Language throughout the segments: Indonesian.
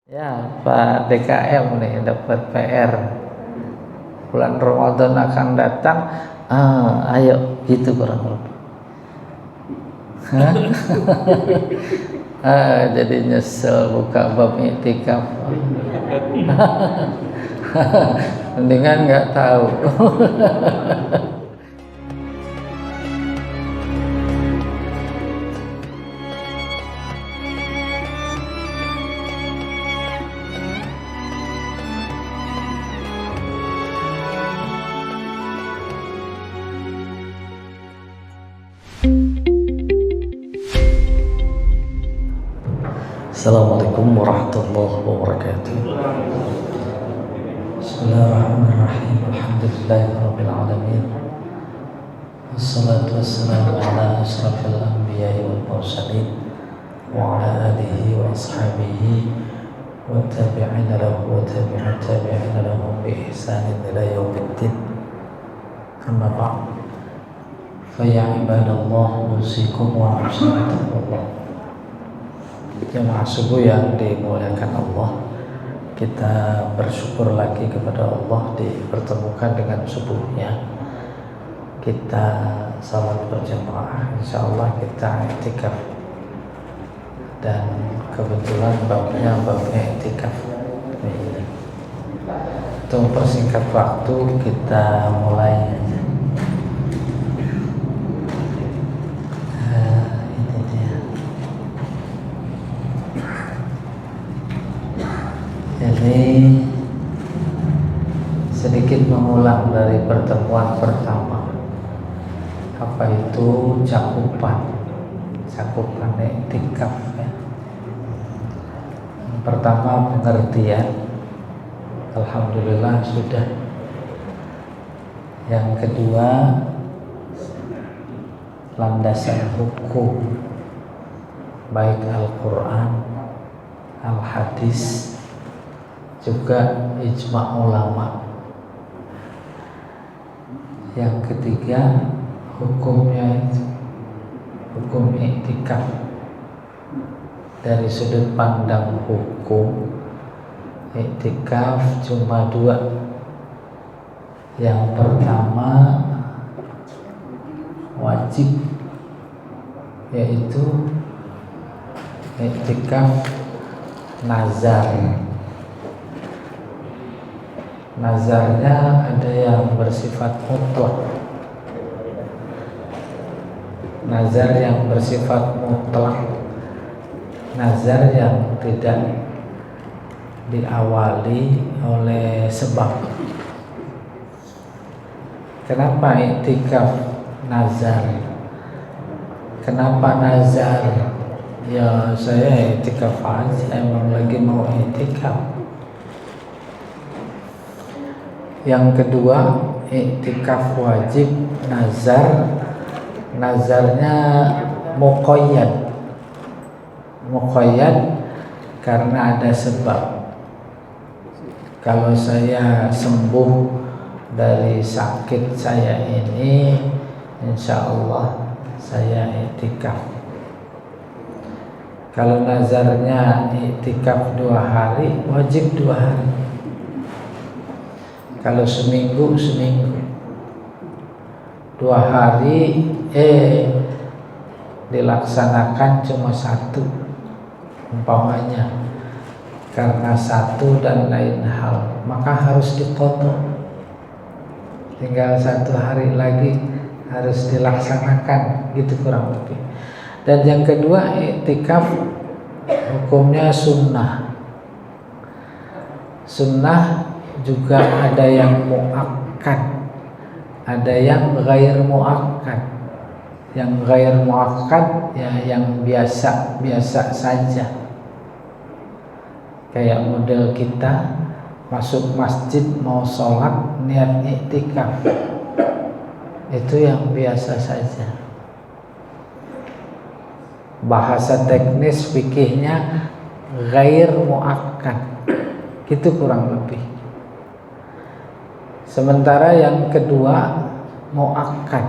Ya, Pak DKM nih dapat PR. Bulan Ramadan akan datang. Ayo gitu kurang lebih. Jadi nyesel buka bab iktikaf. Mendingan nggak tahu. Assalamualaikum warahmatullahi wabarakatuh. Bismillahirrahmanirrahim. Alhamdulillahirabbil alamin. Wassalatu wassalamu ala asyrafil anbiya'i wal mursalin wa ala alihi wa ashabihi wa tabi'ina lahu wa tabi'ina lahum bi ihsanin ila yaumiddin. Amma ba'd. Fa ya ibadallah, usikum wa usikum jemaah subuh yang dimuliakan Allah, kita bersyukur lagi kepada Allah dipertemukan dengan subuhnya. Kita salat berjamaah, insyaallah kita i'tikaf, dan kebetulan babnya i'tikaf. Untuk mempersingkat waktu, kita mulai aja. Jadi sedikit mengulang dari pertemuan pertama. Apa itu cakupan i'tikaf ya. Yang pertama pengertian, alhamdulillah sudah. Yang kedua landasan hukum, baik Al-Quran, Al-Hadis, juga ijma' ulama. Yang ketiga hukumnya, hukum i'tikaf dari sudut pandang hukum. I'tikaf cuma dua. Yang pertama wajib, yaitu i'tikaf nazar. Nazarnya ada yang bersifat mutlak. Nazar yang bersifat mutlak, nazar yang tidak diawali oleh sebab. Kenapa i'tikaf nazar? Kenapa nazar? Ya saya i'tikaf aja, emang lagi mau i'tikaf. Yang kedua, i'tikaf wajib, nazarnya muqayyad karena ada sebab. Kalau saya sembuh dari sakit saya ini, insya Allah saya i'tikaf. Kalau nazarnya i'tikaf 2 hari, wajib 2 hari. Kalau seminggu 2 hari dilaksanakan cuma 1 umpamanya karena 1 dan lain hal, maka harus diqadha. Tinggal 1 hari lagi harus dilaksanakan, gitu kurang lebih. Dan yang kedua, i'tikaf hukumnya sunnah. Sunnah juga ada yang muakkad, ada yang ghair muakkad. Yang ghair muakkad ya yang biasa saja. Kayak model kita masuk masjid mau sholat niat i'tikaf, itu yang biasa saja. Bahasa teknis fikihnya ghair muakkad, gitu kurang lebih. Sementara yang kedua muakkad,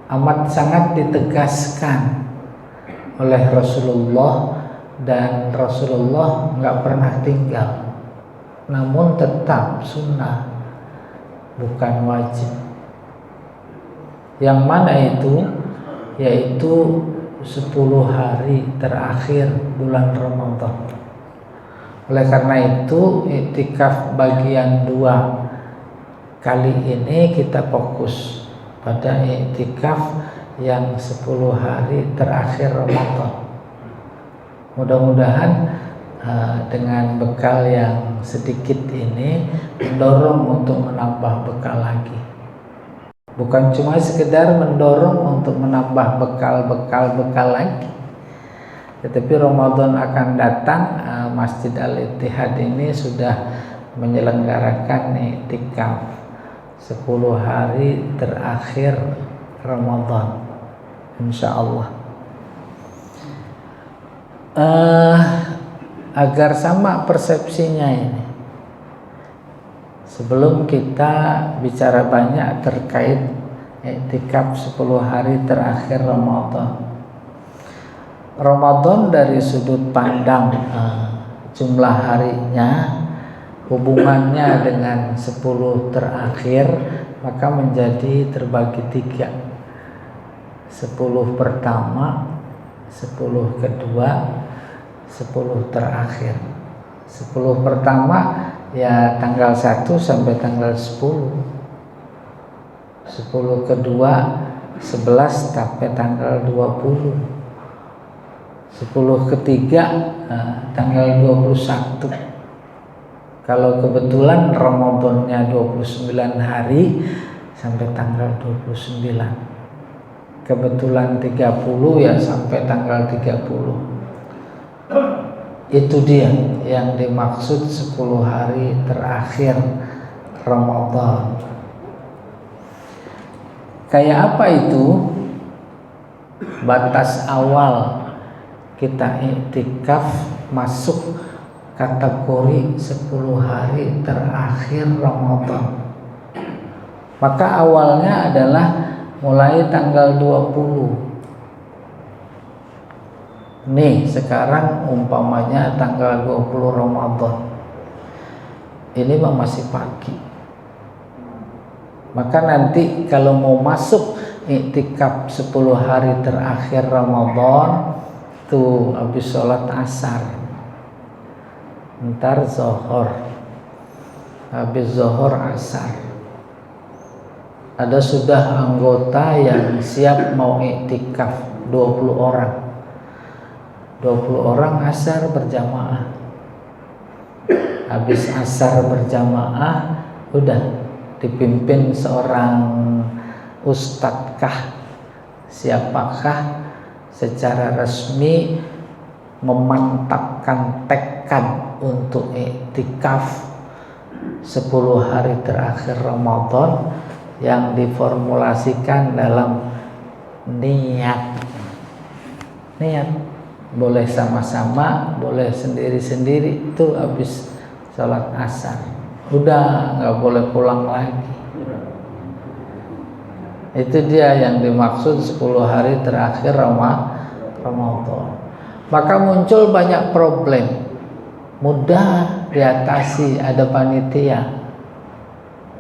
amat sangat ditegaskan oleh Rasulullah dan Rasulullah nggak pernah tinggal, namun tetap sunnah, bukan wajib. Yang mana itu? Yaitu 10 hari terakhir bulan Ramadan. Oleh karena itu iktikaf bagian 2 kali ini kita fokus pada iktikaf yang 10 hari terakhir Ramadan. Mudah-mudahan dengan bekal yang sedikit ini mendorong untuk menambah bekal lagi. Bukan cuma sekedar mendorong untuk menambah bekal lagi, tetapi Ramadan akan datang. Masjid Al-Ittihad ini sudah menyelenggarakan iktikaf 10 hari terakhir Ramadan, insya Allah. Agar sama persepsinya ini, sebelum kita bicara banyak terkait iktikaf 10 hari terakhir Ramadan. Ramadan dari sudut pandang jumlah harinya, hubungannya dengan 10 terakhir, maka menjadi terbagi 3. 10 pertama, 10 kedua, 10 terakhir. 10 pertama ya tanggal 1 sampai tanggal 10. 10 kedua 11 sampai tanggal 20. 10 ketiga tanggal 21. Kalau kebetulan Ramadannya 29 hari sampai tanggal 29. Kebetulan 30 ya sampai tanggal 30. Itu dia yang dimaksud 10 hari terakhir Ramadan. Kayak apa itu? Batas awal kita iktikaf masuk kategori 10 hari terakhir Ramadan. Maka awalnya adalah mulai tanggal 20. Nih sekarang umpamanya tanggal 20 Ramadan, ini masih pagi. Maka nanti kalau mau masuk iktikaf 10 hari terakhir Ramadan, tuh habis sholat asar, ntar zohor, habis zohor asar, ada sudah anggota yang siap mau iktikaf 20 orang. 20 orang asar berjamaah. Habis asar berjamaah, udah dipimpin seorang ustadzkah, siapakah secara resmi memantapkan tekad untuk iktikaf 10 hari terakhir Ramadan yang diformulasikan dalam niat. Boleh sama-sama, boleh sendiri-sendiri. Itu habis sholat asar, udah nggak boleh pulang lagi. Itu dia yang dimaksud 10 hari terakhir Ramadan. Maka muncul banyak problem, mudah diatasi. Ada panitia,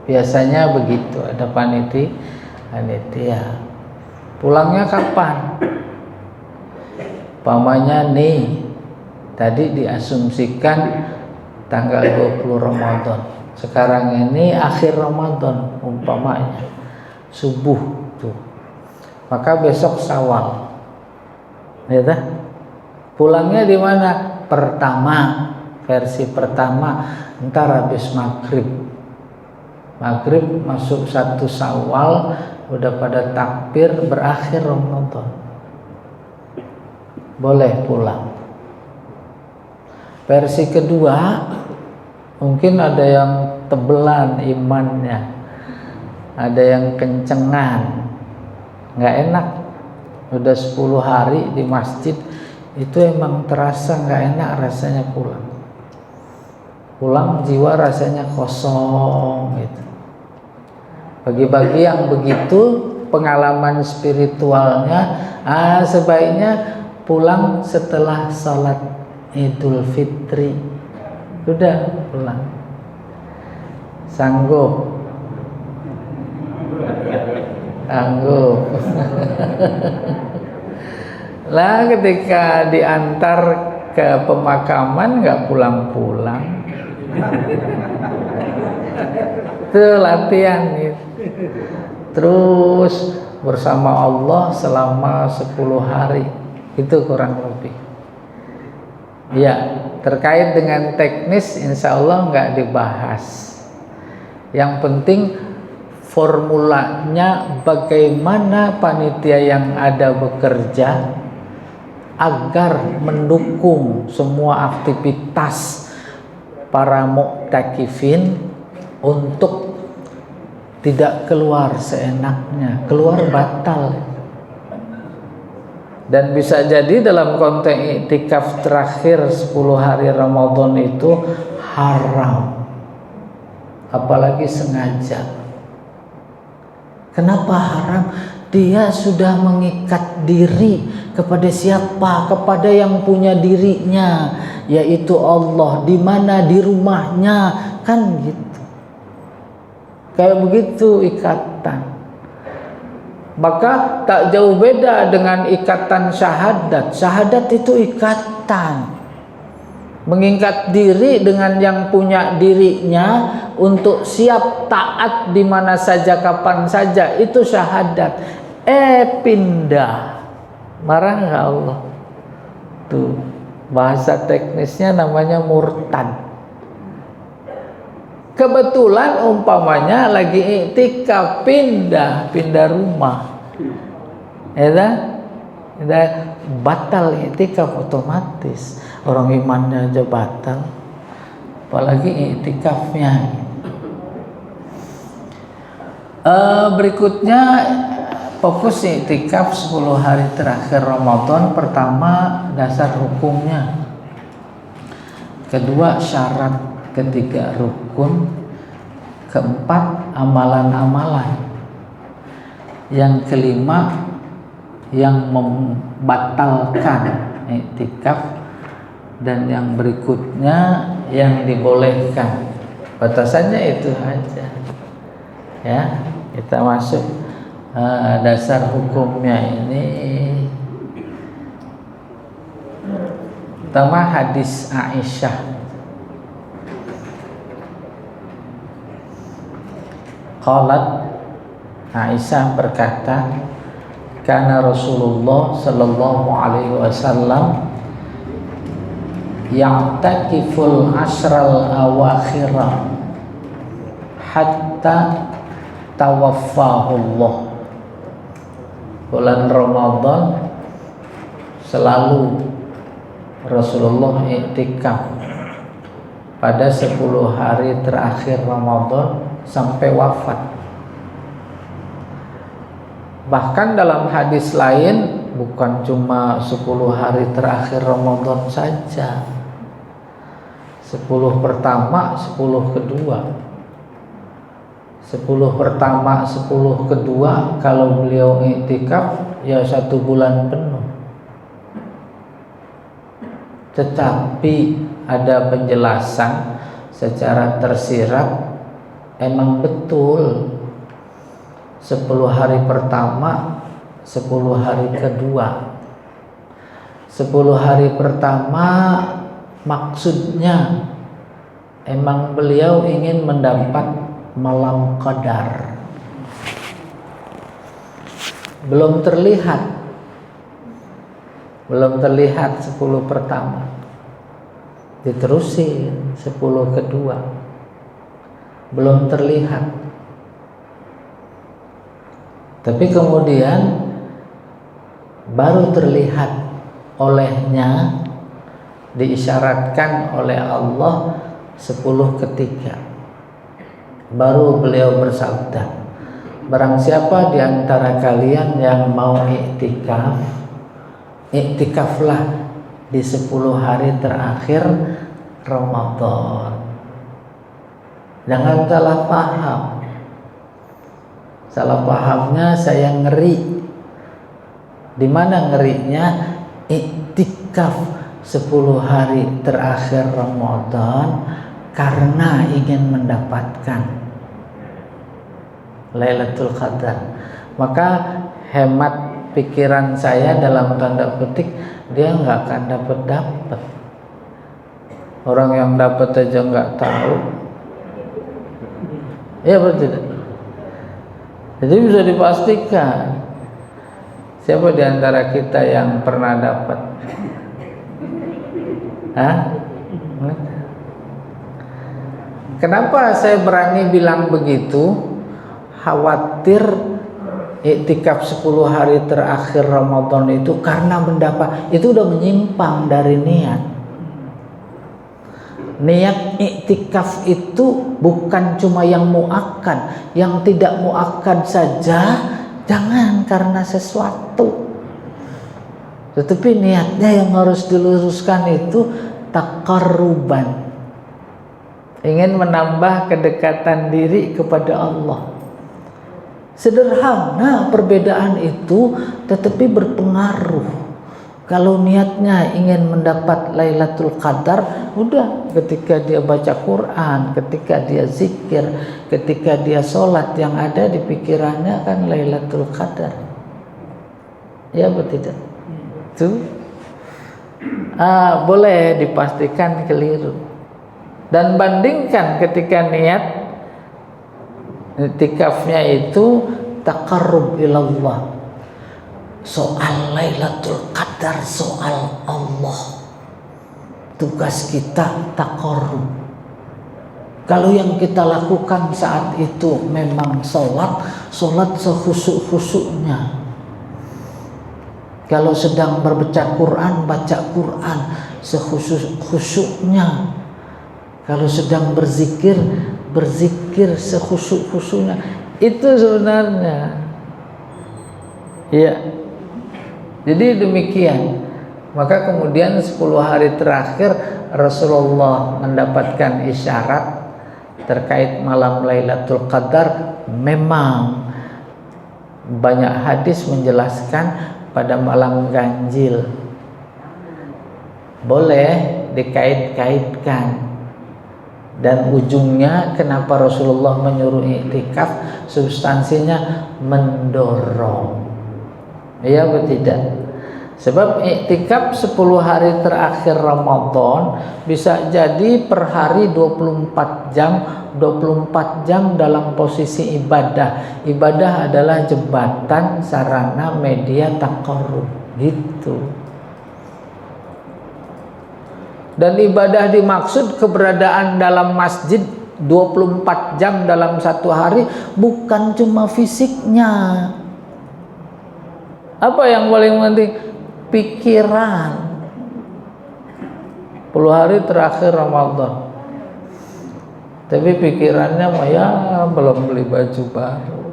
biasanya begitu, ada panitia. Pulangnya kapan? Umpamanya nih, tadi diasumsikan tanggal 20 Ramadan. Sekarang ini akhir Ramadan umpamanya, subuh tuh. Maka besok Syawal. Ya dah? Pulangnya di mana? Versi pertama, ntar habis maghrib masuk 1 Syawal, udah pada takbir, berakhir Ramadan, boleh pulang. Versi kedua, mungkin ada yang tebelan imannya, ada yang kencengan, nggak enak. Udah 10 hari di masjid, itu emang terasa nggak enak rasanya pulang jiwa rasanya kosong gitu. Bagi-bagi yang begitu pengalaman spiritualnya, sebaiknya pulang setelah sholat Idul Fitri, sudah pulang. Sanggup? Sanggup. Lah ketika diantar ke pemakaman nggak pulang-pulang. Itu latihan gitu. Terus bersama Allah selama 10 hari. Itu kurang lebih. Ya, terkait dengan teknis insya Allah nggak dibahas. Yang penting formulanya bagaimana panitia yang ada bekerja agar mendukung semua aktivitas para mu'takifin untuk tidak keluar seenaknya, keluar batal. Dan bisa jadi dalam konteks iktikaf terakhir 10 hari Ramadan itu haram, apalagi sengaja. Kenapa haram? Dia sudah mengikat diri kepada siapa? Kepada yang punya dirinya, yaitu Allah. Di mana? Di rumahnya, kan gitu. Kayak begitu ikatan. Maka tak jauh beda dengan ikatan syahadat. Syahadat itu ikatan, mengikat diri dengan yang punya dirinya untuk siap taat di mana saja kapan saja, itu syahadat. Pindah, marah nggak Allah? Tuh bahasa teknisnya namanya murtad. Kebetulan umpamanya lagi iktikaf, pindah rumah, ya, batal iktikaf otomatis. Orang imannya aja batal, apalagi iktikafnya. Berikutnya fokus iktikaf 10 hari terakhir Ramadan. Pertama, dasar hukumnya. Kedua, syarat. Ketiga, rukun. Keempat, amalan-amalan. Yang kelima, yang membatalkan iktikaf. Dan yang berikutnya yang dibolehkan. Batasannya itu aja. Ya, kita masuk dasar hukumnya ini. Pertama, hadis Aisyah. Qalat, Aisyah berkata, kana Rasulullah sallallahu alaihi wasallam ya'takiful ashral awakhirah hatta tawaffahullah. Bulan Ramadan selalu Rasulullah iktikaf pada 10 hari terakhir Ramadan sampai wafat. Bahkan dalam hadis lain bukan cuma 10 hari terakhir Ramadan saja, 10 pertama, 10 kedua. 10 pertama, 10 kedua kalau beliau iktikaf ya 1 bulan penuh. Tetapi ada penjelasan secara tersirat, emang betul 10 hari pertama, 10 hari kedua. 10 hari pertama maksudnya emang beliau ingin mendapat malam qadar. Belum terlihat 10 pertama. Diterusin 10 kedua. Belum terlihat. Tapi kemudian baru terlihat olehnya, diisyaratkan oleh Allah 10 ketiga. Baru beliau bersabda, barang siapa di antara kalian yang mau iktikaf, iktikaflah di 10 hari terakhir Ramadan. Jangan salah paham. Salah pahamnya saya ngeri. Di mana ngerinya? Iktikaf 10 hari terakhir Ramadan karena ingin mendapatkan Lailatul Qadar, maka hemat pikiran saya dalam tanda petik, dia nggak akan dapat. Orang yang dapat aja nggak tahu, ya betul. Jadi bisa dipastikan, siapa di antara kita yang pernah dapat? Kenapa saya berani bilang begitu? Khawatir iktikaf 10 hari terakhir Ramadan itu karena mendapat, itu udah menyimpang dari niat. Niat iktikaf itu bukan cuma yang muakkad, yang tidak muakkad saja jangan karena sesuatu. Tetapi niatnya yang harus diluruskan itu taqarruban, ingin menambah kedekatan diri kepada Allah. Sederhana perbedaan itu, tetapi berpengaruh. Kalau niatnya ingin mendapat Lailatul Qadar, udah ketika dia baca Quran, ketika dia zikir, ketika dia sholat, yang ada di pikirannya kan Lailatul Qadar. Ya betul tidak? Itu boleh dipastikan keliru. Dan bandingkan ketika niat iktikafnya itu taqarrub ilallah, soal Lailatul Qadar, soal Allah. Tugas kita taqarrub. Kalau yang kita lakukan saat itu memang sholat sekhusyuk-khusyuknya. Kalau sedang berbaca Quran, baca Quran sekhusyuk-khusyuknya. Kalau sedang berzikir sekhusyuk-khusyuknya. Itu sebenarnya. Ya. Jadi demikian. Maka kemudian 10 hari terakhir Rasulullah mendapatkan isyarat terkait malam Lailatul Qadar. Memang banyak hadis menjelaskan pada malam ganjil boleh dikait-kaitkan, dan ujungnya kenapa Rasulullah menyuruh iktikaf, substansinya mendorong, ya atau tidak? Sebab iktikaf 10 hari terakhir Ramadan bisa jadi per hari 24 jam dalam posisi ibadah. Ibadah adalah jembatan, sarana, media taqarrub, gitu. Dan ibadah dimaksud keberadaan dalam masjid 24 jam dalam satu hari, bukan cuma fisiknya. Apa yang paling penting? Pikiran. 10 hari terakhir Ramadan, tapi pikirannya ya belum beli baju baru,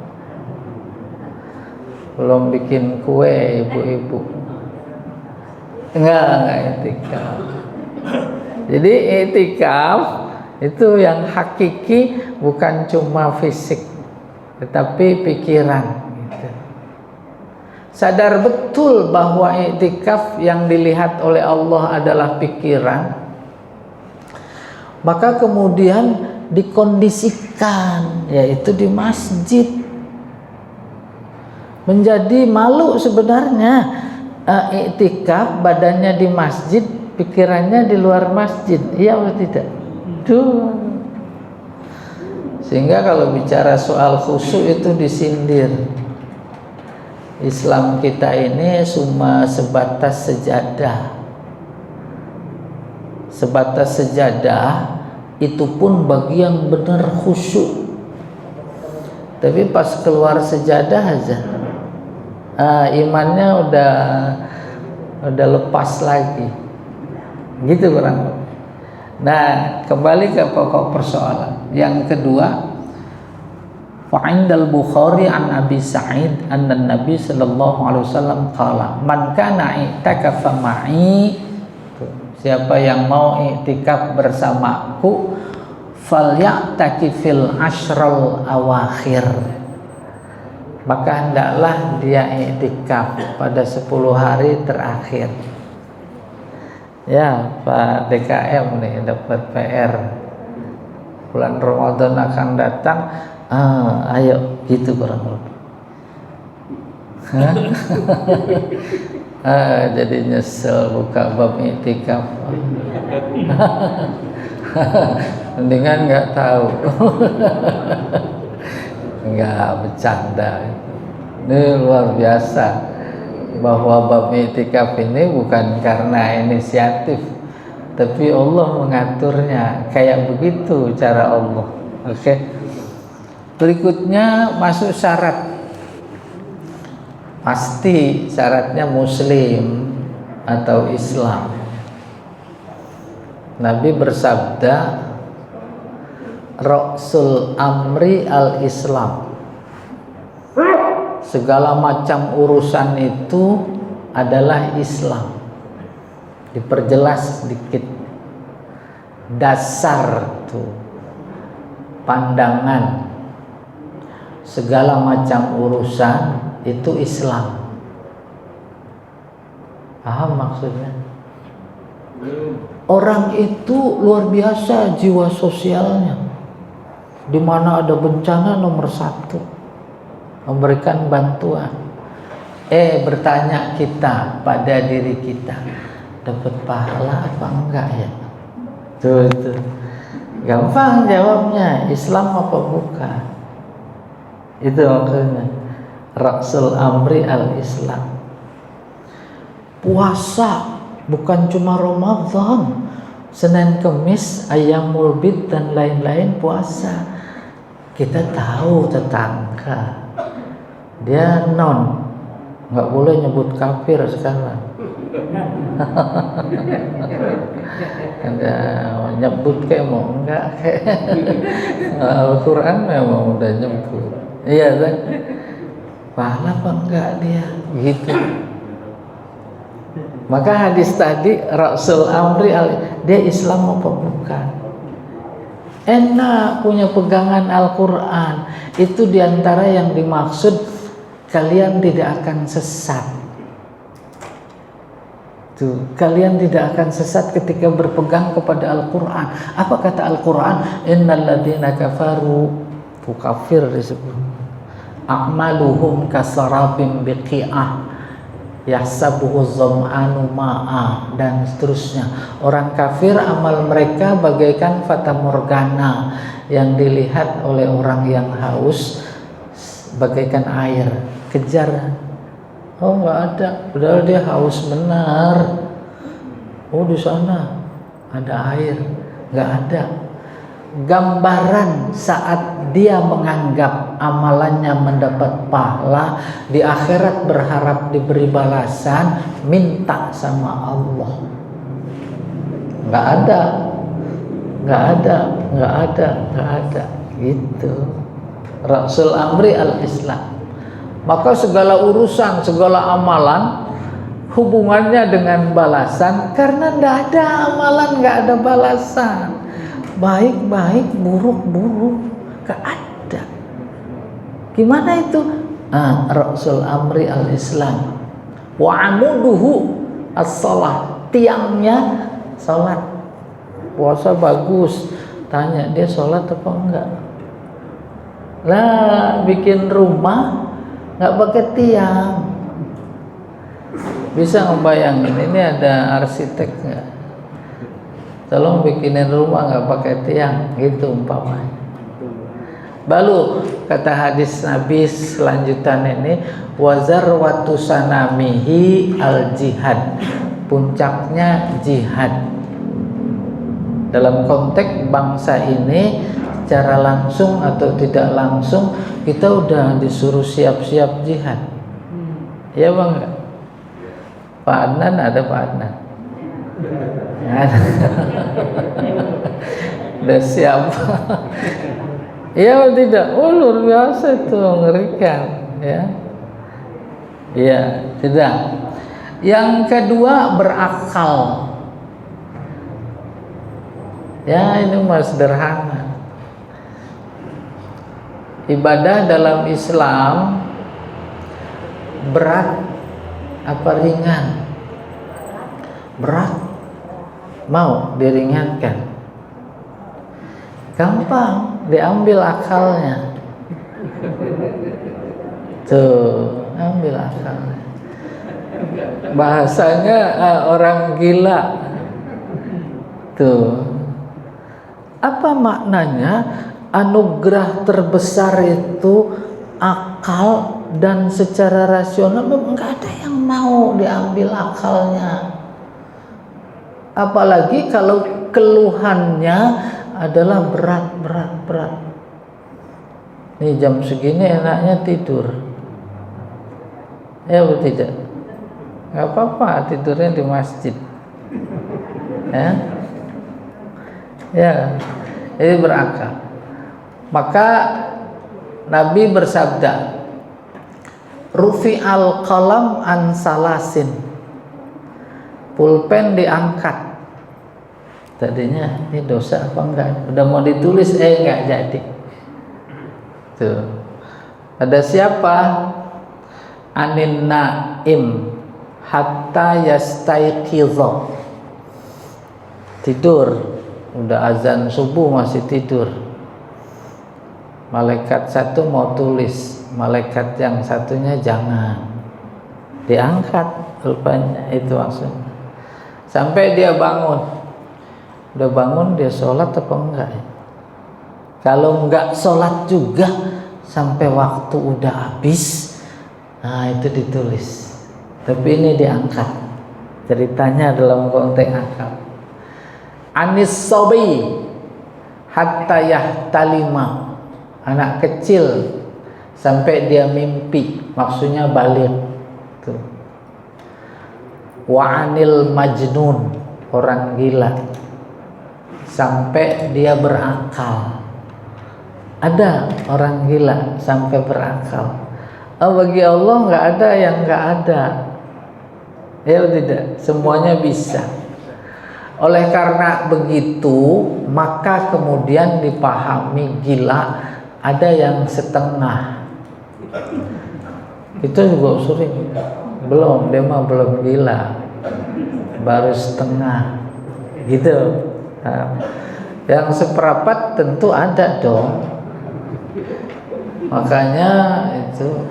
belum bikin kue ibu-ibu, enggak iktikaf. Jadi iktikaf itu yang hakiki bukan cuma fisik, tetapi pikiran. Sadar betul bahwa iktikaf yang dilihat oleh Allah adalah pikiran, maka kemudian dikondisikan, yaitu di masjid. Menjadi malu sebenarnya iktikaf, badannya di masjid, pikirannya di luar masjid, iya atau tidak? Tuh. Sehingga kalau bicara soal khusyuk itu disindir. Islam kita ini cuma sebatas sejadah. Sebatas sejadah itu pun bagi yang benar khusyuk. Tapi pas keluar sejadah aja, imannya udah lepas lagi. Gitu kurang lebih. Nah, kembali ke pokok persoalan. Yang kedua, Fa'indal Bukhari an Abi Sa'id anna Nabi sallallahu alaihi wasallam qala man kana i'takafa ma'i, siapa yang mau i'tikaf bersamaku, falya'takifil ashral awakhir, maka hendaklah dia i'tikaf pada 10 hari terakhir. Ya, Pak DKM nih dapat PR. Bulan Ramadan akan datang. Ayo gitu kurang lebih. Jadi nyesel buka bab iktikaf. Mendingan nggak tahu. Nggak bercanda. Ini luar biasa bahwa bab iktikaf ini bukan karena inisiatif, tapi Allah mengaturnya kayak begitu cara Allah. Oke. Berikutnya masuk syarat. Pasti syaratnya Muslim atau Islam. Nabi bersabda, Ra'sul amri al-Islam. Segala macam urusan itu adalah Islam. Diperjelas sedikit. Dasar tuh, pandangan segala macam urusan itu Islam. Paham maksudnya? Orang itu luar biasa jiwa sosialnya. Di mana ada bencana nomor satu, memberikan bantuan. Bertanya kita pada diri kita, dapat pahala apa enggak ya? Tuh. Gampang jawabnya, Islam apa bukan? Itu maksudnya Ra'sul amri al-Islam. Puasa bukan cuma Ramadan, Senin Kemis, Ayyamul Bid dan lain-lain puasa. Kita tahu tetangga dia nggak boleh nyebut kafir sekarang. Ada nyebut kayak mau enggak kayak Al-Quran memang udah nyebut. Iya kan? Pahala apa enggak dia gitu. Maka hadis tadi Ra'sul amri dia Islam apa bukan? Enak punya pegangan Al-Quran. Itu diantara yang dimaksud kalian tidak akan sesat. Tuh, kalian tidak akan sesat ketika berpegang kepada Al-Quran. Apa kata Al-Quran? Innal ladzina kafaru, kafir disebut, a'maluhum kasarabim biqi'ah yahsabuhu zam'anu ma'a, dan seterusnya. Orang kafir amal mereka bagaikan fata morgana yang dilihat oleh orang yang haus bagaikan air. Kejar, oh nggak ada, padahal dia haus benar. Oh di sana ada air, nggak ada. Gambaran saat dia menganggap amalannya mendapat pahala, di akhirat berharap diberi balasan, minta sama Allah. Nggak ada gitu. Ra'sul amri al-Islam. Maka segala urusan, segala amalan hubungannya dengan balasan, karena nggak ada amalan nggak ada balasan. Baik-baik, buruk-buruk, gak ada. Gimana itu? Ra'sul amri al-Islam. Wa amuduhu as-salah. Tiangnya salat. Puasa bagus. Tanya dia salat apa enggak? Lah, bikin rumah nggak pakai tiang. Bisa ngebayangin, ini ada arsitek nggak? Tolong bikinin rumah nggak pakai tiang, gitu umpamanya. Lalu kata hadis Nabi selanjutan ini, wazar watu sanamihi al jihad, puncaknya jihad. Dalam konteks bangsa ini secara langsung atau tidak langsung kita udah disuruh siap-siap jihad. Ya bang, Pak Adnan ada Pak Adnan. Udah siap. Iya atau tidak? Oh luar biasa itu, mengerikan ya. Iya, tidak. Yang kedua berakal. Ya ini mas sederhana. Ibadah dalam Islam berat apa ringan? Berat. mau diringankan, gampang diambil akalnya. Tuh, ambil akalnya. Bahasanya orang gila. Tuh. Apa maknanya? Anugerah terbesar itu akal, dan secara rasional memang nggak ada yang mau diambil akalnya. Apalagi kalau keluhannya adalah berat. Nih jam segini enaknya tidur. Ya betul tidak? Nggak apa-apa tidurnya di masjid. Ya, ini berakal. Maka Nabi bersabda, rufi al qalam an salasin, pulpen diangkat. Tadinya ini dosa apa enggak? Udah mau ditulis enggak jadi. Tuh. Ada siapa? Anin naim hatta yastaiqidha. Tidur, udah azan subuh masih tidur. Malaikat satu mau tulis, malaikat yang satunya jangan. Diangkat pulpennya, itu maksudnya. Sampai dia bangun. Udah bangun dia sholat apa enggak? Kalau enggak sholat juga sampai waktu udah habis, nah itu ditulis. Tapi ini diangkat. Ceritanya dalam konteks akal. Anis sobi hatta yahtalima, anak kecil sampai dia mimpi, maksudnya balik. Tuh. Wa anil majnun, orang gila, sampai dia berakal. Ada orang gila sampai berakal. Bagi Allah nggak ada yang nggak ada. Ya tidak, semuanya bisa. Oleh karena begitu, maka kemudian dipahami gila ada yang setengah. Itu juga sering. Belum, dia mah belum gila, baru setengah. Gitu. Nah, yang seperempat tentu ada dong. Makanya itu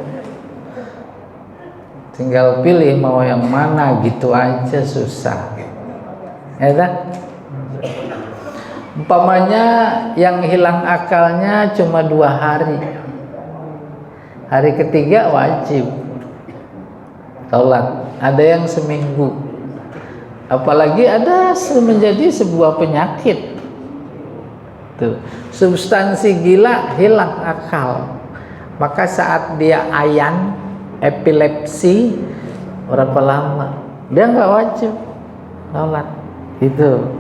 tinggal pilih mau yang mana, gitu aja susah. Ya kan? Umpamanya yang hilang akalnya cuma 2 hari. Hari ketiga wajib sholat. Ada yang seminggu. Apalagi ada menjadi sebuah penyakit. Tuh. Substansi gila hilang akal. Maka saat dia ayan, epilepsi, berapa lama? Dia nggak wajib sholat. Itu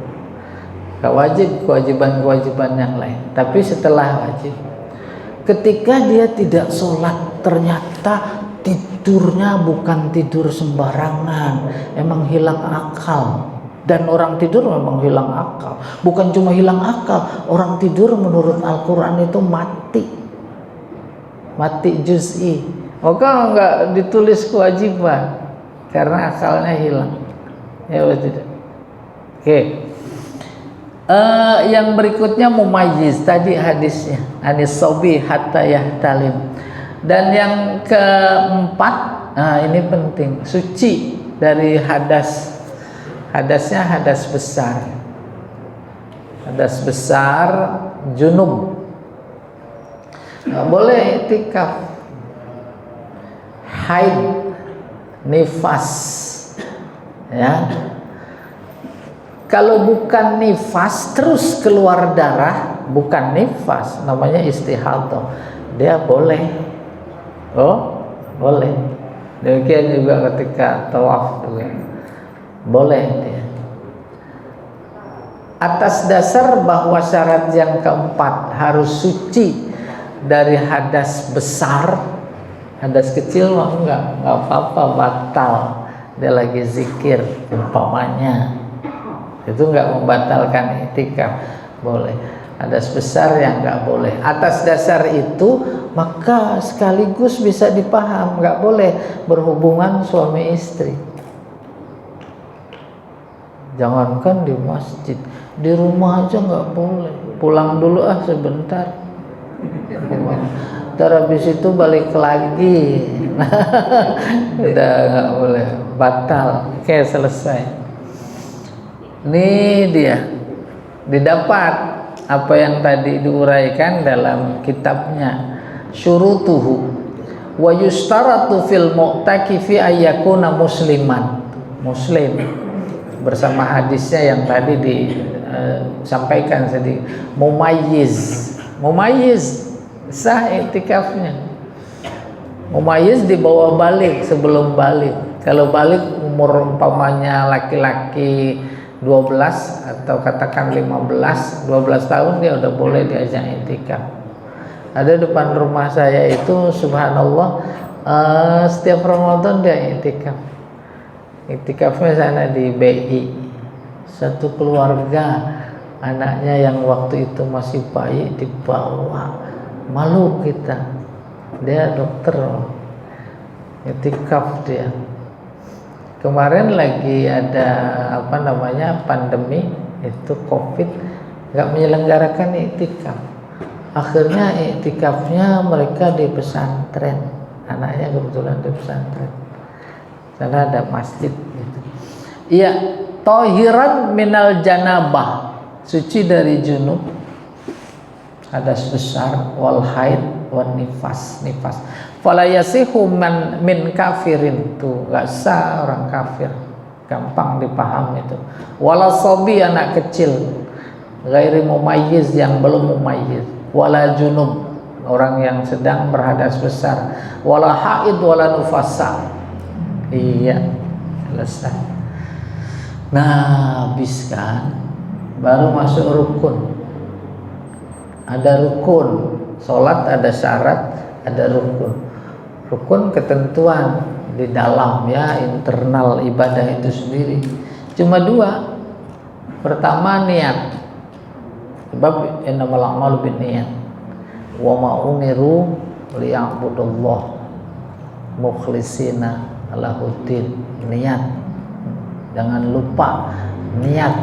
gak wajib kewajiban-kewajiban yang lain, tapi setelah wajib. Ketika dia tidak sholat, ternyata tidurnya bukan tidur sembarangan, emang hilang akal. Dan orang tidur memang hilang akal. Bukan cuma hilang akal, orang tidur menurut Al-Quran itu mati juz'i. Maka nggak ditulis kewajiban karena akalnya hilang. Ya tidak. Oke. Yang berikutnya mumayyiz, tadi hadisnya anis sobi hatta yahtalim. Dan yang keempat, ini penting, suci dari hadas. Hadasnya hadas besar. Hadas besar, junub. Nggak boleh i'tikaf. Haid, nifas, ya. Kalau bukan nifas terus keluar darah, bukan nifas, namanya istihadah. Dia boleh. Oh, boleh. Demikian juga ketika tawaf juga. Boleh dia. Atas dasar bahwa syarat yang keempat harus suci dari hadas besar. Hadas kecil mah enggak apa-apa, batal. Dia lagi zikir umpamanya. Itu enggak membatalkan i'tikaf, boleh. Hadas besar yang enggak boleh. Atas dasar itu maka sekaligus bisa dipaham enggak boleh berhubungan suami istri. Jangankan di masjid, di rumah aja nggak boleh. Pulang dulu sebentar. Ntar habis itu balik lagi. Udah nggak boleh, batal. Oke, selesai. Ini dia, didapat apa yang tadi diuraikan dalam kitabnya. Syurutuhu wa yustaratu fil mu'takifi ayyakuna musliman, muslim, bersama hadisnya yang tadi disampaikan tadi. Mumayyiz sah iktikafnya. Mumayyiz dibawa balik sebelum balik. Kalau balik umur umpamanya laki-laki 12 atau katakan 12 tahun, dia udah boleh diajak iktikaf. Ada depan rumah saya itu subhanallah, setiap Ramadan dia iktikaf. Iktikafnya sana di BI. Satu keluarga, anaknya yang waktu itu masih bayi dibawa. Malu kita. Dia dokter. Iktikaf dia. Kemarin lagi ada pandemi itu Covid, nggak menyelenggarakan iktikaf. Akhirnya iktikafnya mereka di pesantren. Anaknya kebetulan di pesantren. Sana ada masjid gitu. Iya, tahiran minal janabah, suci dari junub, hadas besar, wal haid, wan nifas. Fala yasihu min kafirin, tuh enggak sah orang kafir. Gampang dipaham itu. Wala sabi, anak kecil, ghairi mumayyiz, yang belum mumayyiz. Wala junub, orang yang sedang berhadas besar. Wala haid wala nufasa. Iya, selesai. Nah, habis kan, baru masuk rukun. Ada rukun, sholat ada syarat, ada rukun. Rukun ketentuan di dalam, ya, internal ibadah itu sendiri. Cuma 2. Pertama, niat. Sebab innamal a'malu binniyat wa ma umiru liya'budullah mukhlishina lahuddin. Niat, jangan lupa niat.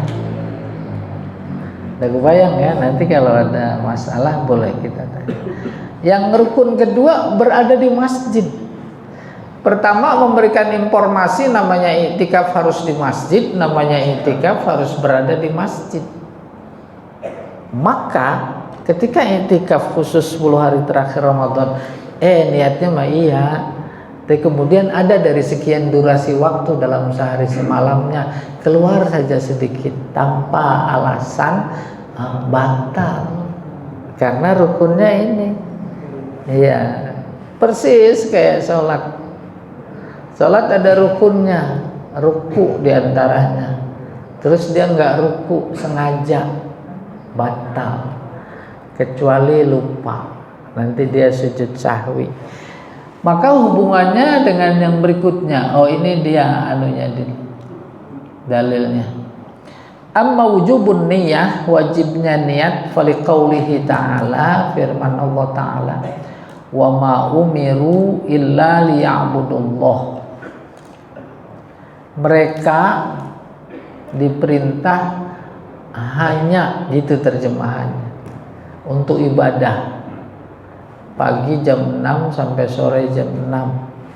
Udah kebayang ya, nanti kalau ada masalah boleh kita tanya. Yang rukun kedua berada di masjid. Pertama, memberikan informasi, namanya iktikaf harus di masjid, namanya iktikaf harus berada di masjid. Maka ketika iktikaf khusus 10 hari terakhir Ramadan, niatnya mah iya, tapi kemudian ada dari sekian durasi waktu dalam sehari semalamnya keluar saja sedikit tanpa alasan, batal. Karena rukunnya ini, iya, persis kayak sholat. Sholat ada rukunnya, ruku diantaranya. Terus dia nggak ruku sengaja, batal. Kecuali lupa, nanti dia sujud sahwi. Maka hubungannya dengan yang berikutnya. Oh, ini dia dalilnya. Amma wujubun niyah, wajibnya niat, faliqaulihi ta'ala, firman Allah ta'ala, wa ma umiru illa liya'budullah. Mereka diperintah hanya, gitu terjemahannya, untuk ibadah. Pagi jam 6 sampai sore jam 6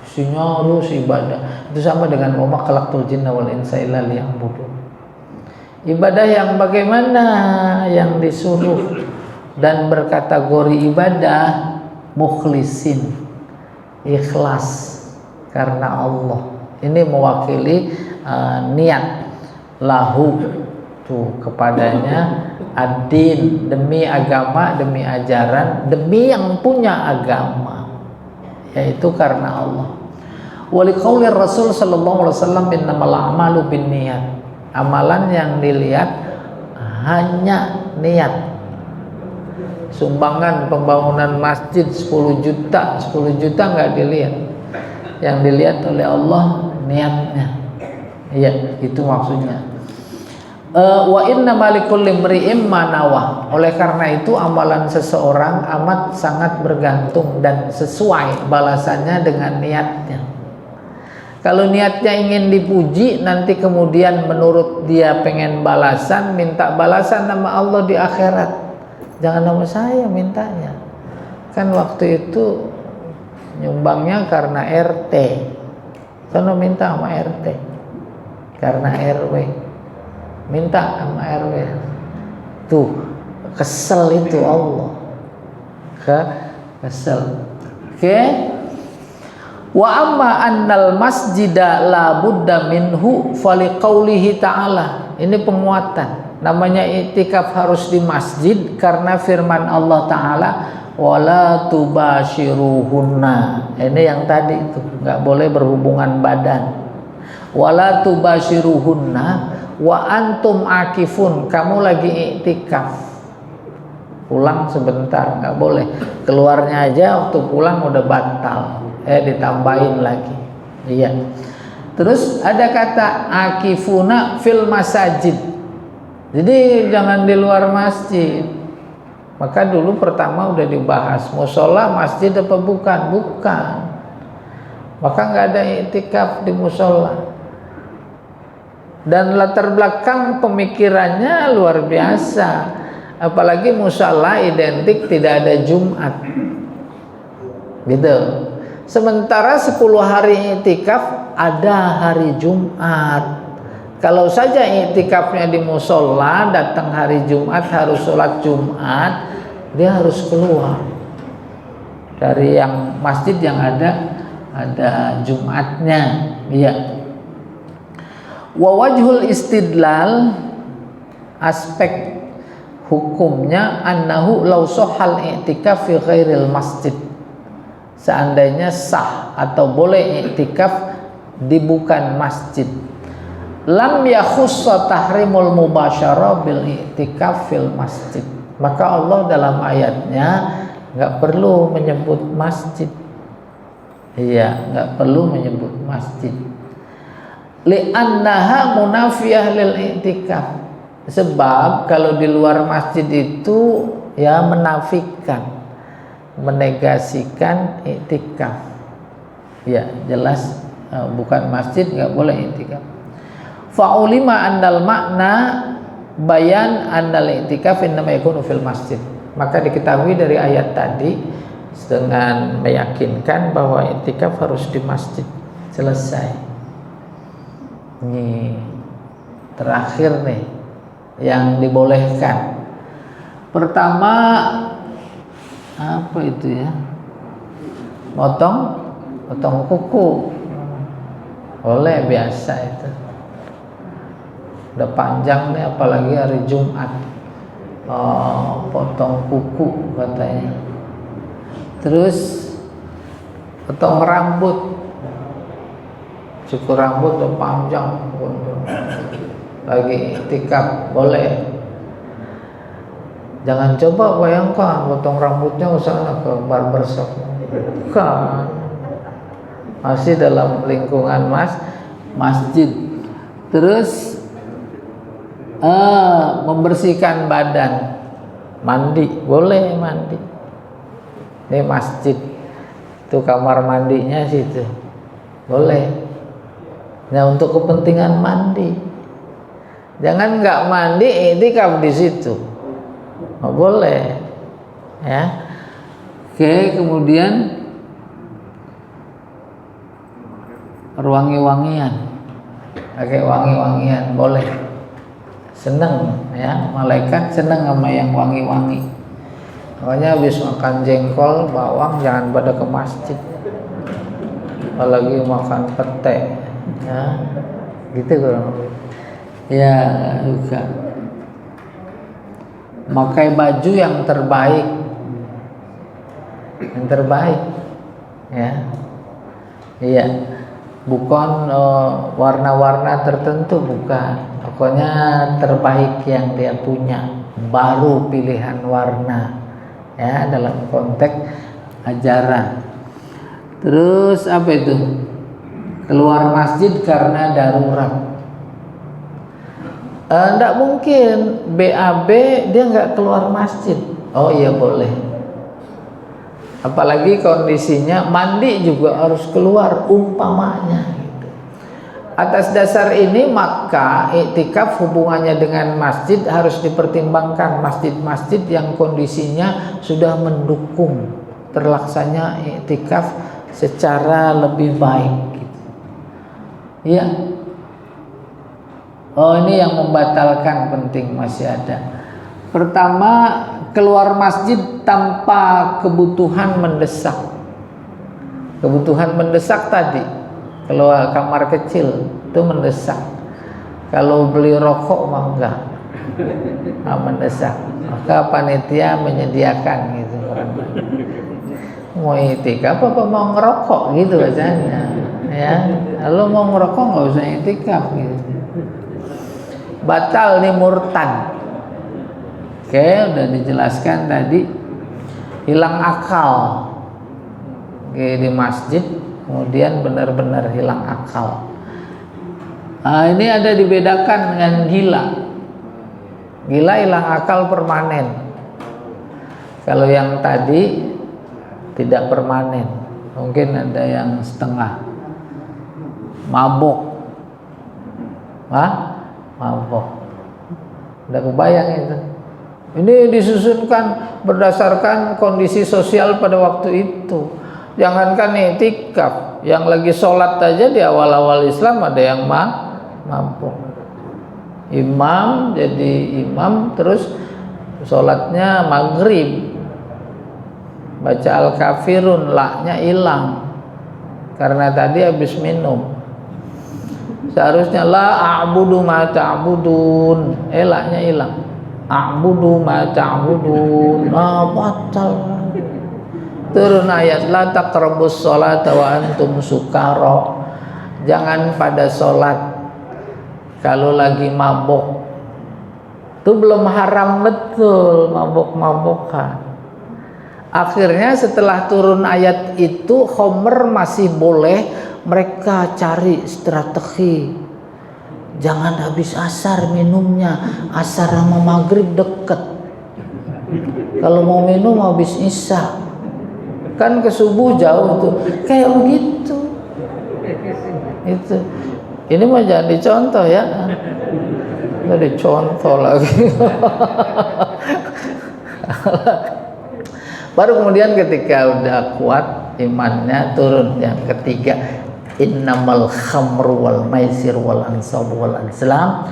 isinya harus ibadah. Itu sama dengan wa ma khalaqtul jinna wal insa illa liya'budun. Ibadah yang bagaimana? Yang disuruh dan berkategori ibadah mukhlisin, ikhlas karena Allah. Ini mewakili niat lahu, tuh, kepadanya, ad-din, demi agama, demi ajaran, demi yang punya agama, yaitu karena Allah. Waliqauli Rasul sallallahu alaihi wasallam innamal a'malu binniyat. Amalan yang dilihat hanya niat. Sumbangan pembangunan masjid 10 juta nggak dilihat. Yang dilihat oleh Allah niatnya. Iya, itu maksudnya. Wa inna malikul limri'im manawa. Oleh karena itu amalan seseorang amat sangat bergantung dan sesuai balasannya dengan niatnya. Kalau niatnya ingin dipuji, nanti kemudian menurut dia pengen balasan, minta balasan nama Allah di akhirat. Jangan nama saya mintanya. Kan waktu itu nyumbangnya karena RT. Sono minta sama RT. Karena RW. Minta sama RW. Tuh, kesel itu Allah. Kesel. Oke. Wa amma annal masjida la budda minhu faliqaulihi ta'ala. Ini penguatan. Namanya i'tikaf harus di masjid karena firman Allah Ta'ala wala tubashiruhunna. Ini yang tadi itu, enggak boleh berhubungan badan. Wala tubashiruhunna wa antum akifun. Kamu lagi i'tikaf. Pulang sebentar, enggak boleh. Keluarnya aja waktu pulang udah batal. Ditambahin lagi. Iya. Terus ada kata akifuna fil masajid. Jadi jangan di luar masjid. Maka dulu pertama udah dibahas musola masjid apa bukan? Bukan. Maka nggak ada iktikaf di musola. Dan latar belakang pemikirannya luar biasa. Apalagi musola identik tidak ada Jumat. Gitu. Sementara 10 hari iktikaf ada hari Jumat. Kalau saja iktikafnya di musola, datang hari Jumat harus sholat Jumat, dia harus keluar dari yang masjid yang ada Jumatnya. Iya. Wa wajhul istidlal, aspek hukumnya annahu law shahal i'tikaf fi ghairil masjid. Seandainya sah atau boleh iktikaf di bukan masjid, lam yakhussa tahrimul mubasyarah bil iktikaf fil masjid. Maka Allah dalam ayatnya nggak perlu menyebut masjid. Iya, nggak perlu menyebut masjid. Li'annaha munafiyah lil iktikaf. Sebab kalau di luar masjid itu ya menafikan, menegasikan iktikaf. Ya jelas bukan masjid nggak boleh iktikaf. Fa'ulima annal makna bayan annal iktikaf innama yakunu fil masjid. Maka diketahui dari ayat tadi dengan meyakinkan bahwa iktikaf harus di masjid. Selesai. Ini terakhir nih yang dibolehkan. Pertama apa itu ya? Potong kuku. Boleh, biasa itu. Udah panjang nih apalagi hari Jumat. Potong kuku katanya. Terus potong rambut. Cukur rambut udah panjang. Lagi iktikaf boleh. Jangan coba bayangkan potong rambutnya usahanya ke barbershop. Bukan. Masih dalam lingkungan masjid. Terus membersihkan badan. Mandi, boleh mandi. Ini masjid. Itu kamar mandinya situ. Boleh. Nah, untuk kepentingan mandi. Jangan nggak mandi iktikaf di situ. Oh, boleh ya. Oke, kemudian wangi-wangian, pakai wangi-wangian boleh. Seneng ya, malaikat seneng sama yang wangi-wangi. Makanya habis makan jengkol, bawang jangan pada ke masjid. Apalagi makan pete ya, gitu kurang lebih. Ya juga. Pakai baju yang terbaik, ya, iya, bukan warna-warna tertentu, bukan, pokoknya terbaik yang dia punya, baru pilihan warna, ya, dalam konteks ajaran. Terus apa itu? Keluar masjid karena darurat. Nggak mungkin BAB dia nggak keluar masjid. Oh iya boleh. Apalagi kondisinya mandi juga harus keluar umpamanya gitu. Atas dasar ini maka iktikaf hubungannya dengan masjid harus dipertimbangkan, masjid-masjid yang kondisinya sudah mendukung terlaksanya iktikaf secara lebih baik gitu. Ya. Oh, ini yang membatalkan penting masih ada. Pertama, keluar masjid tanpa kebutuhan mendesak. Kebutuhan mendesak tadi, keluar kamar kecil itu mendesak. Kalau beli rokok mah enggak mendesak. Maka panitia menyediakan gitu. Mau itikaf apa mau ngerokok gitu bacanya. Ya, kalau mau ngerokok nggak usah itikaf gitu. Batal nih murtad. Oke, udah dijelaskan tadi, hilang akal. Oke, di masjid kemudian benar-benar hilang akal. Nah, ini ada dibedakan dengan gila. Gila hilang akal permanen. Kalau yang tadi tidak permanen, mungkin ada yang setengah. Mabok. Mabok. Udah kebayang itu. Ini disusunkan berdasarkan kondisi sosial pada waktu itu. Jangankan iktikaf, yang lagi sholat aja di awal-awal Islam ada yang mabuk. Imam jadi imam terus sholatnya maghrib, baca al-kafirun, laknya hilang karena tadi habis minum. Seharusnya la a'budu ma ta'budun, laknya hilang. A'budu ma ta'budun, batal. Turun ayat la taqrabus sholata wa antum sukara. Jangan pada sholat kalau lagi mabok. Itu belum haram betul mabok-mabokan. Akhirnya setelah turun ayat itu khomer masih boleh, mereka cari strategi. Jangan habis asar minumnya, asar sama maghrib deket. Kalau mau minum habis isya, kan ke subuh jauh tuh, kayak begitu. Itu, ini mah jangan dicontoh ya, nggak dicontoh lagi. Baru kemudian ketika udah kuat imannya turun yang ketiga, innamal khamru wal maisir wal ansab wal azlam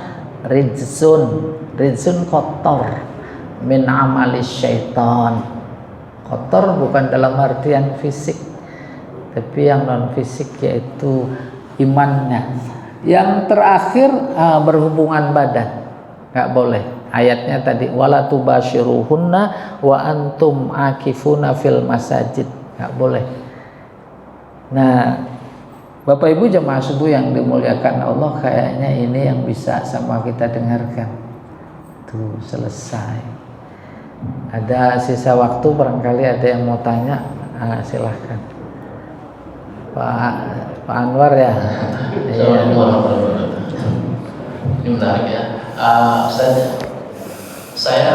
rijsun kotor min amali syaitan. Kotor bukan dalam artian fisik, tapi yang non fisik yaitu imannya. Yang terakhir berhubungan badan, nggak boleh. Ayatnya tadi wala tubashiruhunna wa antum akifuna fil masajid, nggak boleh. Nah, Bapak Ibu jemaah subuh yang dimuliakan Allah, kayaknya ini yang bisa sama kita dengarkan. Tuh selesai. Ada sisa waktu, barangkali ada yang mau tanya, silahkan. Pak Anwar ya. Assalamualaikum warahmatullahi wabarakatuh. Ini menarik ya. Saya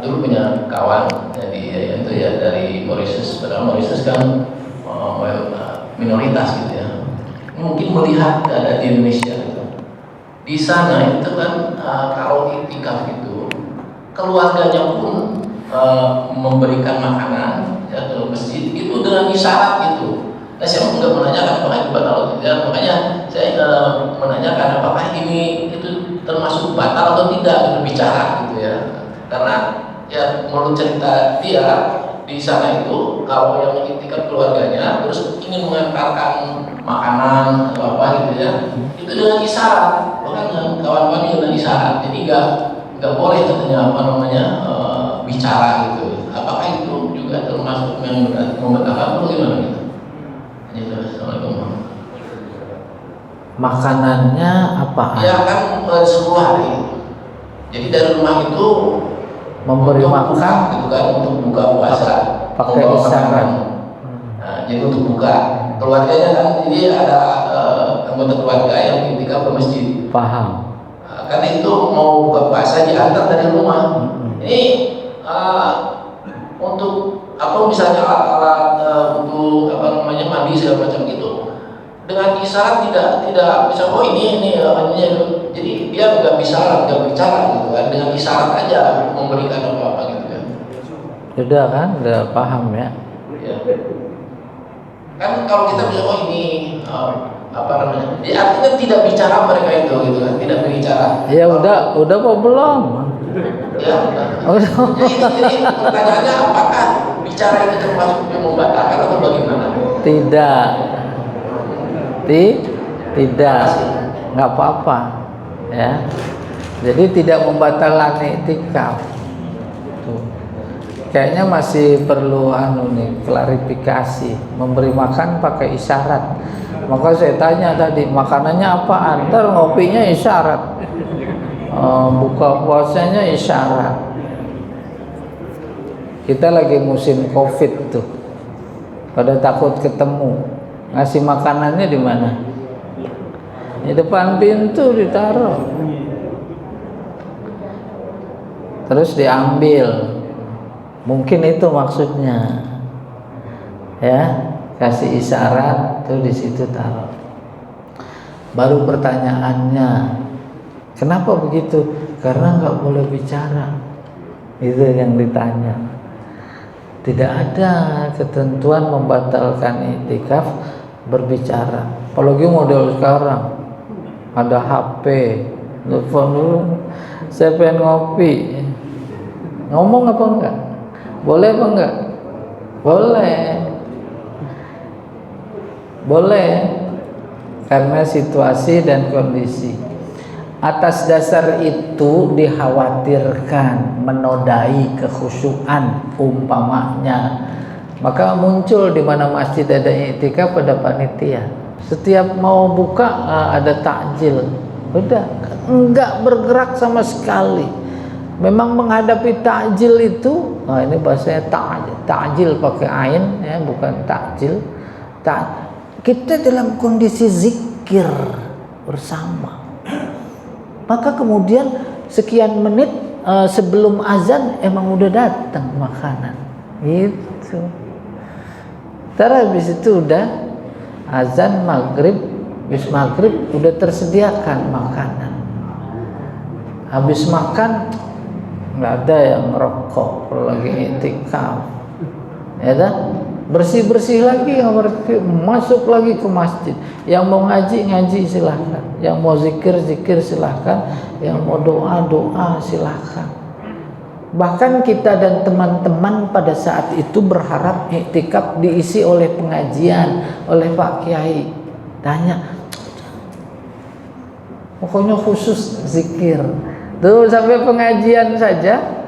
dulu punya kawan dari Mauritius. Padahal Mauritius kan minoritas gitu ya. Mungkin melihat keadaan di Indonesia gitu. Di sana itu kan kalau iktikaf itu keluarganya pun memberikan makanan ya, ke masjid itu dengan isyarat gitu. Nah, saya nggak menanyakan apakah itu batal atau tidak. Makanya saya menanyakan apakah ini itu termasuk batal atau tidak gitu, bicara gitu ya. Karena ya menurut cerita dia di sana itu kalau yang iktikaf keluarganya terus ingin mengantarkan makanan atau apa gitu ya, itu dengan isyarat, bahkan kawan-kawan dengan isyarat. Jadi nggak boleh katanya bicara gitu. Apakah itu juga termasuk yang membatalkan atau gimana gitu? Gitu. Assalamualaikum. Makanannya apa? Ya kan 10 hari. Jadi dari rumah itu Memberi makan gitu kan, untuk buka puasa pakai isyarat. Nah, jadi untuk buka keluarganya kan, jadi ada anggota keluarga yang iktikaf ke masjid. Paham. Karena itu mau buka puasa diantar dari rumah. Ini untuk apa misalnya alat-alat untuk mandi segala macam gitu. dengan isyarat tidak bisa, oh ini jadi dia nggak bisa nggak bicara gitu kan, dengan isyarat aja memberikan apa gitu kan. Udah kan, udah paham ya. Ya. Kan kalau kita bisa, oh ini apa namanya, ya, artinya tidak bicara mereka itu gitu kan, tidak berbicara. Ya udah apa belum? Ya udah. Jadi pertanyaannya, apakah bicara itu termasuk yang membatalkan atau bagaimana? Tidak, nggak apa-apa ya. Jadi tidak membatalkan iktikaf. Tuh. Kayaknya masih perlu klarifikasi. Memberi makan pakai isyarat. Maka saya tanya tadi, makanannya apaan? Ntar ngopinya isyarat, buka puasanya isyarat. Kita lagi musim COVID tuh, pada takut ketemu. Ngasih makanannya di mana? Di depan pintu ditaruh, terus diambil. Mungkin itu maksudnya, ya. Kasih isyarat tuh di situ taruh. Baru pertanyaannya, kenapa begitu? Karena nggak boleh bicara. Itu yang ditanya. Tidak ada ketentuan membatalkan iktikaf berbicara. Apalagi model sekarang, ada HP, telepon dulu. Saya pengen ngopi. Ngomong apa enggak? Boleh apa enggak? Boleh, karena situasi dan kondisi. Atas dasar itu dikhawatirkan menodai kekhusyuan umpamanya, maka muncul di mana masjid ada iktikaf pada panitia. Setiap mau buka ada takjil, udah enggak bergerak sama sekali. Memang menghadapi takjil itu, ini bahasanya takjil pakai ain ya, bukan takjil. Kita dalam kondisi zikir bersama, maka kemudian sekian menit sebelum azan emang udah datang makanan gitu. Terus habis itu udah azan maghrib, habis maghrib udah tersediakan makanan. Habis makan nggak ada yang ngerokok kalau lagi iktikaf, ya kan? Bersih-bersih lagi, masuk lagi ke masjid. Yang mau ngaji silahkan, yang mau zikir silahkan, yang mau doa silahkan. Bahkan kita dan teman-teman pada saat itu berharap iktikaf diisi oleh pengajian, oleh Pak Kiai. Tanya, pokoknya khusus zikir. Tuh sampai pengajian saja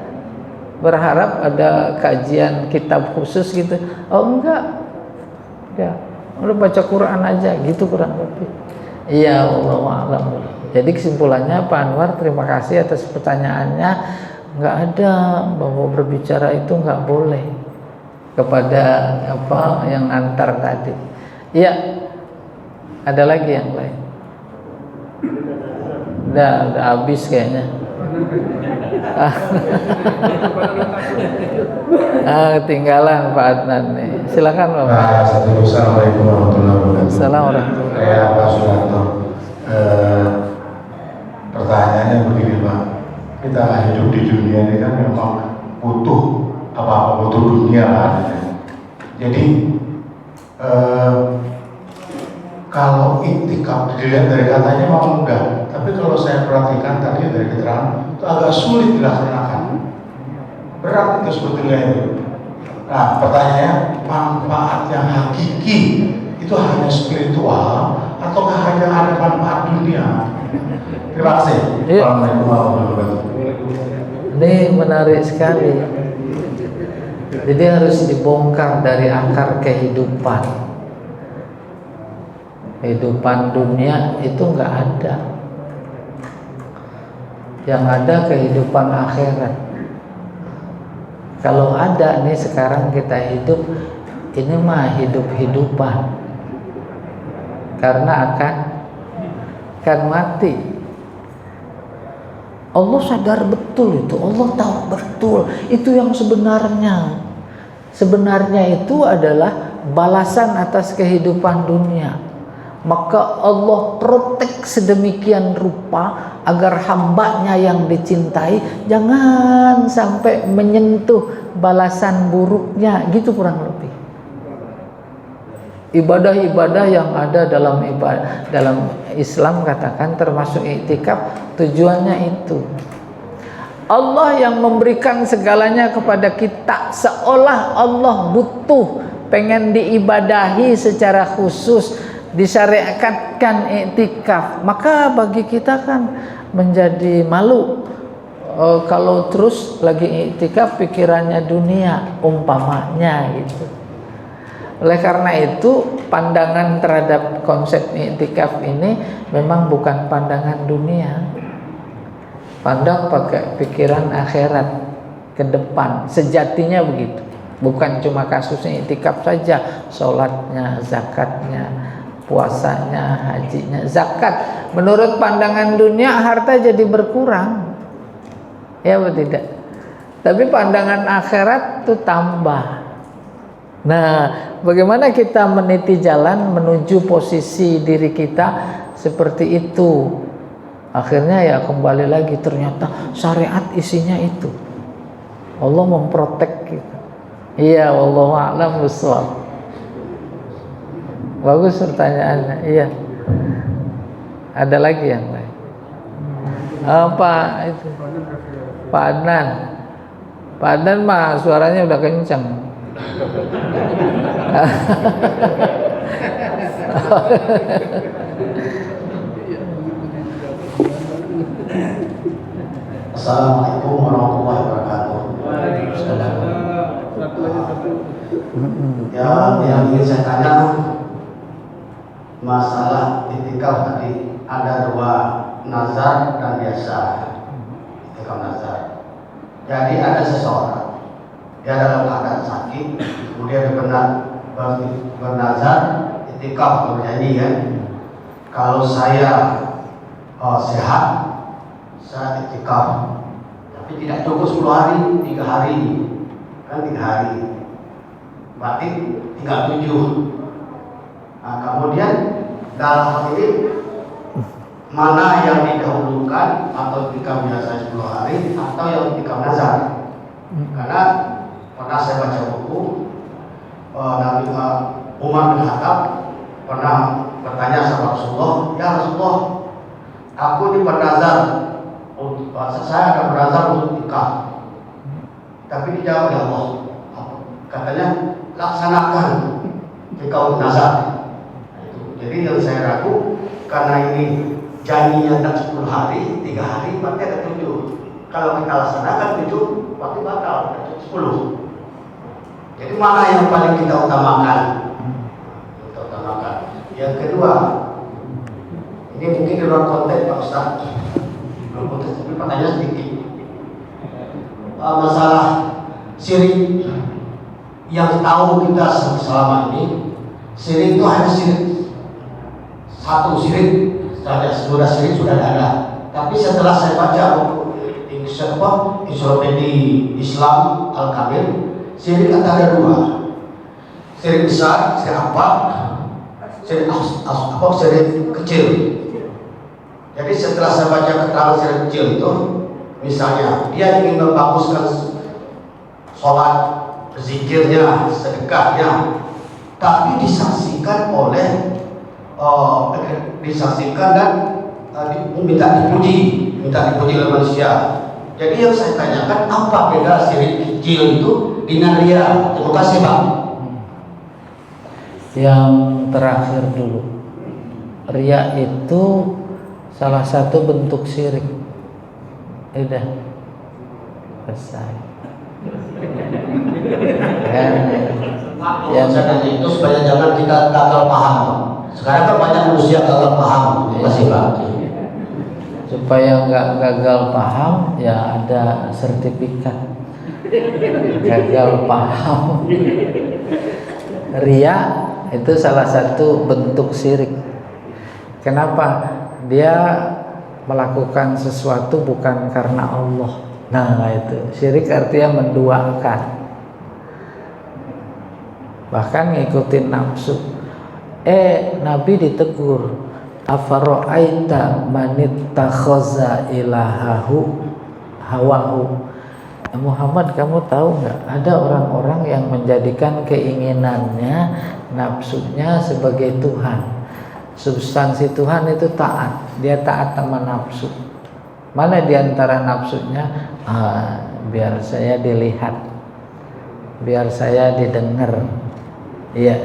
berharap ada kajian kitab khusus gitu. Oh enggak, ya udah baca Quran aja gitu kurang lebih. Iya, wallahu a'lam. Jadi kesimpulannya Pak Anwar, terima kasih atas pertanyaannya. Enggak ada bahwa berbicara itu enggak boleh kepada apa yang antar tadi. Iya, ada lagi yang lain. Udah habis kayaknya. Ketinggalan Pak Adnan nih. Silakan Bapak. Assalamualaikum warahmatullahi wabarakatuh. Assalamualaikum. Saya Pak Sudarto. Pertanyaannya begini Pak, kita hidup di dunia ini kan memang butuh apa-apa, butuh dunia lah. Jadi kalau iktikaf dilihat dari katanya memang mudah, tapi kalau saya perhatikan tadi dari keterangan itu agak sulit dilaksanakan, berat itu sebetulnya itu. Nah pertanyaannya, manfaat yang hakiki itu hanya spiritual ataukah hanya ada manfaat dunia? Terima kasih. Assalamualaikum warahmatullahi wabarakatuh. Ini menarik sekali. Jadi harus dibongkar dari akar kehidupan. Kehidupan dunia itu nggak ada. Yang ada kehidupan akhirat. Kalau ada nih sekarang kita hidup, ini mah hidup-hidupan. Karena akan mati. Allah sadar betul itu, Allah tahu betul itu yang sebenarnya. Sebenarnya itu adalah balasan atas kehidupan dunia. Maka Allah protek sedemikian rupa agar hambanya yang dicintai jangan sampai menyentuh balasan buruknya, gitu kurang lebih. Ibadah-ibadah yang ada dalam Islam katakan termasuk iktikaf, tujuannya itu. Allah yang memberikan segalanya kepada kita, seolah Allah butuh pengen diibadahi secara khusus, disyariatkan iktikaf. Maka bagi kita kan menjadi malu kalau terus lagi iktikaf pikirannya dunia umpamanya gitu. Oleh karena itu pandangan terhadap konsep iktikaf ini memang bukan pandangan dunia. Pandang pakai pikiran akhirat ke depan, sejatinya begitu. Bukan cuma kasusnya iktikaf saja, sholatnya, zakatnya, puasanya, hajinya. Zakat menurut pandangan dunia harta jadi berkurang, ya betul tidak? Tapi pandangan akhirat itu tambah. Nah, bagaimana kita meniti jalan menuju posisi diri kita seperti itu? Akhirnya ya kembali lagi, ternyata syariat isinya itu. Allah memprotek kita. Iya, wallahu a'lam bishawab. Bagus pertanyaannya. Iya. Ada lagi yang lain? Apa itu? Pak Adnan. Pak Adnan mah suaranya udah kencang. Assalamualaikum warahmatullahi wabarakatuh. Ya, yang ingin saya tanya masalah itikaf tadi, ada dua, nazar dan biasa. Itikaf nazar. Jadi ada seseorang, dia dalam keadaan sakit, kemudian dia bernazar itikaf, berjanji kan, kalau saya sehat, saya itikaf, tapi tidak cukup 10 hari, 3 hari, kan 3 hari, berarti tinggal 7. Nah, kemudian dalam hal ini mana yang didahulukan, atau itikaf biasa 10 hari atau yang itikaf nazar? Karena pernah saya baca buku Nabi Umar bin Khattab pernah bertanya sama Rasulullah, ya Rasulullah, aku ini bernazar, saya akan bernazar untuk itikaf, tapi dijawab oleh Allah, katanya laksanakan itikaf nazar. Jadi yang saya ragu, karena ini janjinya tak 10 hari, 3 hari, berarti ada 7. Kalau kita laksanakan 7, berarti bakal 10. Jadi mana yang paling kita utamakan? Yang kedua, ini mungkin di luar konteks Pak Ustaz, belum konteks, tapi pertanyaan sedikit. Masalah syirik yang tahu kita selama ini, syirik itu hanya syirik satu, syirik sudah syirik sudah ada. Tapi setelah saya baca ensiklopedia Islam Al-Kamil, syirik ada dua, syirik besar, syirik apa, syirik kecil. Jadi setelah saya baca keterangan syirik kecil itu, misalnya dia ingin membaguskan sholat, berzikirnya, sedekahnya, tapi disaksikan oleh dan minta dipuji oleh manusia. Jadi yang saya tanyakan, apa beda syirik kecil itu dengan ria? Terima kasih Pak. Yang terakhir dulu, ria itu salah satu bentuk syirik. Udah selesai. Yang saya tanya itu supaya jangan kita gagal paham. Sekarang kan banyak manusia gagal paham. Terima kasih Pak. Supaya nggak gagal paham, ya ada sertifikat gagal paham. Ria itu salah satu bentuk syirik. Kenapa? Dia melakukan sesuatu bukan karena Allah. Nah itu syirik, artinya menduakan, bahkan ngikutin nafsu. Nabi ditegur, afara'aita manittakhaza ilahahu hawahu. Muhammad, kamu tahu nggak, ada orang-orang yang menjadikan keinginannya, nafsunya sebagai Tuhan. Substansi Tuhan itu taat, dia taat sama nafsu. Mana diantara nafsunya? Biar saya dilihat, biar saya didengar. Iya,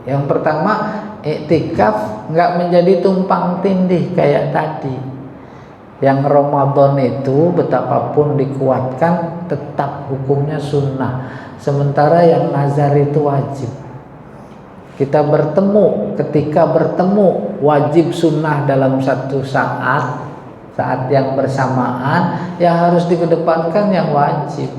yang pertama, iktikaf nggak menjadi tumpang tindih kayak tadi. Yang Ramadan itu betapapun dikuatkan tetap hukumnya sunnah, sementara yang nazar itu wajib. Kita bertemu, ketika bertemu wajib sunnah dalam satu saat yang bersamaan, yang harus dikedepankan yang wajib.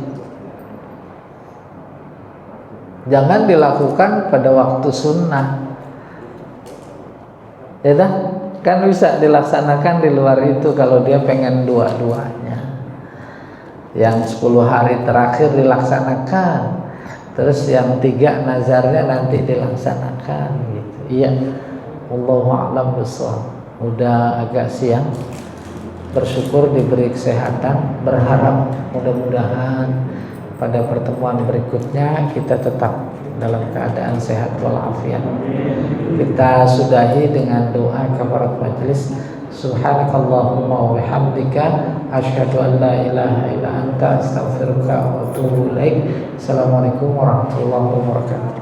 Jangan dilakukan pada waktu sunnah, ya dah? Kan bisa dilaksanakan di luar itu kalau dia pengen dua-duanya. Yang 10 hari terakhir dilaksanakan, terus yang 3 nazarnya nanti dilaksanakan gitu. Iya, wallahu a'lam bishawab. Udah agak siang. Bersyukur diberi kesehatan, berharap mudah-mudahan pada pertemuan berikutnya kita tetap dalam keadaan sehat walafiat. Kita sudahi dengan doa kafarat majelis. Subhanakallahumma wa bihamdika asyhadu an la ilaha illa anta astaghfiruka wa atubu ilaik. Assalamualaikum warahmatullahi wabarakatuh.